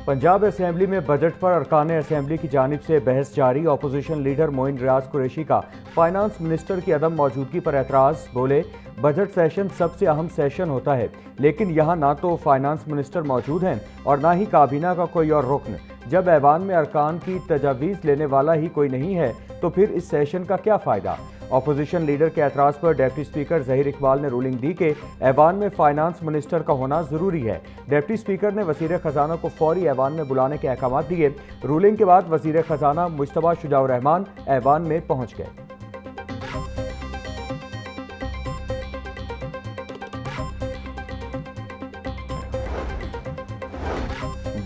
Punjab assembly में budget पर अरकान असेंबली की जानिब से बहस जारी। अपोजिशन लीडर मोइन रियाज कुरैशी का फाइनेंस मिनिस्टर की अदम मौजूदगी पर एतराज़। बोले, बजट सेशन सबसे अहम सेशन होता है, लेकिन यहाँ ना तो फाइनेंस मिनिस्टर मौजूद हैं और ना ही काबीना का कोई और रुकन। जब ऐवान में अरकान की तजावीज़ लेने वाला ही कोई नहीं है तो फिर इस सेशन का क्या फ़ायदा। अपोजिशन लीडर के एतराज़ पर डिप्टी स्पीकर ज़हीर इकबाल ने रूलिंग दी कि ऐवान में फाइनेंस मिनिस्टर का होना ज़रूरी है। डिप्टी स्पीकर ने वज़ीर ख़जाना को फौरी ऐवान में बुलाने के अहकाम दिए। रूलिंग के बाद वज़ीर ख़जाना मुश्तबा शुजाउर रहमान ऐवान में पहुँच गए।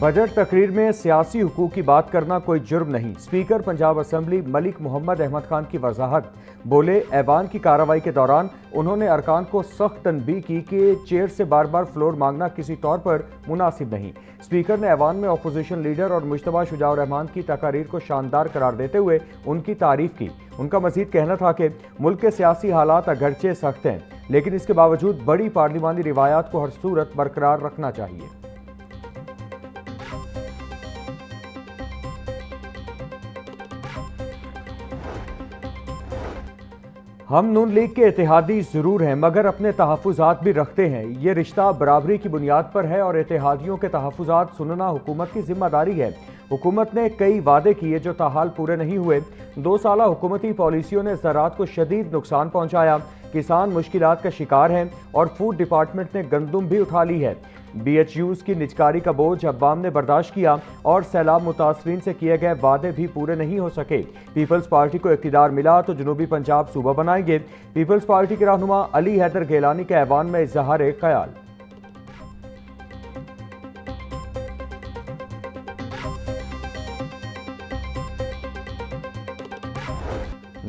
बजट तकरीर में सियासी हुकूक की बात करना कोई जुर्म नहीं। स्पीकर पंजाब असेंबली मलिक मोहम्मद अहमद खान की वजाहत। बोले, ऐवान की कार्रवाई के दौरान उन्होंने अरकान को सख्त तनबीह की कि चेयर से बार बार फ्लोर मांगना किसी तौर पर मुनासिब नहीं। स्पीकर ने ऐवान में अपोजिशन लीडर और मुश्तबा शुजाउर रहमान की तकारीर को शानदार करार देते हुए उनकी तारीफ की। उनका मजीद कहना था कि मुल्क के सियासी हालात अगरचे सख्त हैं, लेकिन इसके बावजूद बड़ी पार्लिमानी रिवायात को हर सूरत बरकरार रखना चाहिए। हम नून लीग के इत्तेहादी जरूर हैं, मगर अपने तहफ़्फ़ुज़ात भी रखते हैं। ये रिश्ता बराबरी की बुनियाद पर है और इत्तेहादियों के तहफ़्फ़ुज़ात सुनना हुकूमत की जिम्मेदारी है। हुकूमत ने कई वादे किए जो ताहाल पूरे नहीं हुए। 2 साला हुकूमती पॉलिसियों ने ज़राअत को शदीद नुकसान पहुँचाया। किसान मुश्किलात का शिकार हैं और फूड डिपार्टमेंट ने गंदुम भी उठा ली है। BHUs की निजकारी का बोझ अवाम ने बर्दाश्त किया और सैलाब मुतासरीन से किए गए वादे भी पूरे नहीं हो सके। पीपल्स पार्टी को इक़्तिदार मिला तो जनूबी पंजाब सूबा बनाएंगे। पीपल्स पार्टी के रहनुमा अली हैदर गिलानी के ऐवान में इज़हार ख्याल।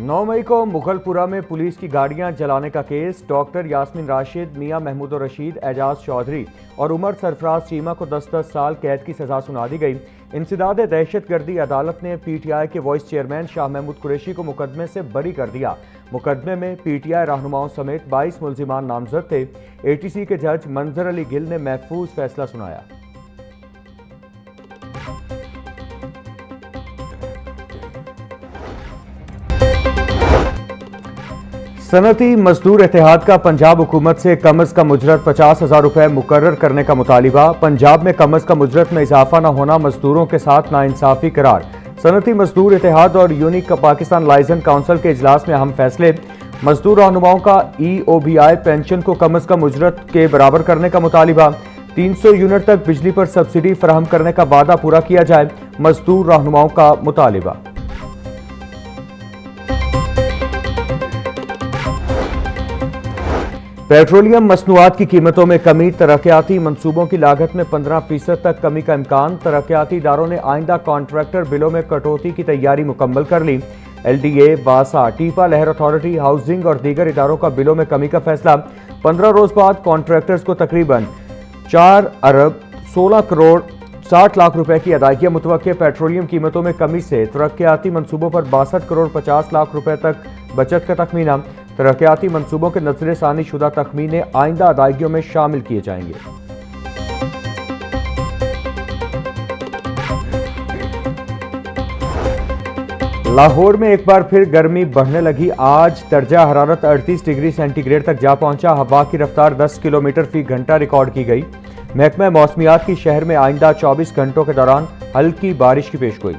9 मई को मुगलपुरा में पुलिस की गाड़ियां जलाने का केस। डॉक्टर यास्मीन राशिद, मियां महमूद रशीद, एजाज चौधरी और उमर सरफराज चीमा को 10-10 साल कैद की सजा सुना दी गई। इंसदाद दहशतगर्दी अदालत ने PTI के वाइस चेयरमैन शाह महमूद कुरैशी को मुकदमे से बरी कर दिया। मुकदमे में PTI रहनुमाओं समेत 22 मुल्जिमान नामजद थे। ATC के जज मंजर अली गिल ने महफूज फैसला सुनाया। सनती मजदूर इत्तेहाद का पंजाब हुकूमत से कम अज कम उजरत 50,000 रुपए मुकर्रर करने का मुतालिबा। पंजाब में कम अज कम उजरत में इजाफा न होना मजदूरों के साथ नाइंसाफी करार। सनती मजदूर इत्तेहाद और यूनिक पाकिस्तान लाइजन काउंसिल के इजलास में अहम फैसले। मजदूर रहनुमाओं का EOBI पेंशन को कम अज कम उजरत के बराबर करने का मुतालिबा। 300 यूनिट तक बिजली पर सब्सिडी फराहम करने का वादा पूरा किया जाए, मजदूर रहनुमाओं का मुतालिबा। पेट्रोलियम मसनूआत की कीमतों में कमी। तरक्याती मंसूबों की लागत में 15% तक कमी का इम्कान। तरक्याती इदारों ने आइंदा कॉन्ट्रैक्टर बिलों में कटौती की तैयारी मुकम्मल कर ली। LDA, वासा, टीपा लहर अथॉरिटी, हाउसिंग और दीगर इदारों का बिलों में कमी का फैसला। 15 रोज बाद कॉन्ट्रैक्टर्स को तकरीबन 4 अरब 16 करोड़ 60 लाख रुपए की अदायगियां मुतवक्के। पेट्रोलियम कीमतों में कमी से तरक्याती मंसूबों पर 62 करोड़ 50 लाख रुपए तक बचत का तखमीना। तरक्याती मंसूबों के नजरसानी शुदा तखमीने आइंदा अदायगियों में शामिल किए जाएंगे। लाहौर में एक बार फिर गर्मी बढ़ने लगी। आज दर्जा हरारत 38 डिग्री सेंटीग्रेड तक जा पहुंचा। हवा की रफ्तार 10 किलोमीटर फी घंटा रिकॉर्ड की गई। महकमा मौसमियात की शहर में आइंदा 24 घंटों के दौरान हल्की बारिश की पेशगोई।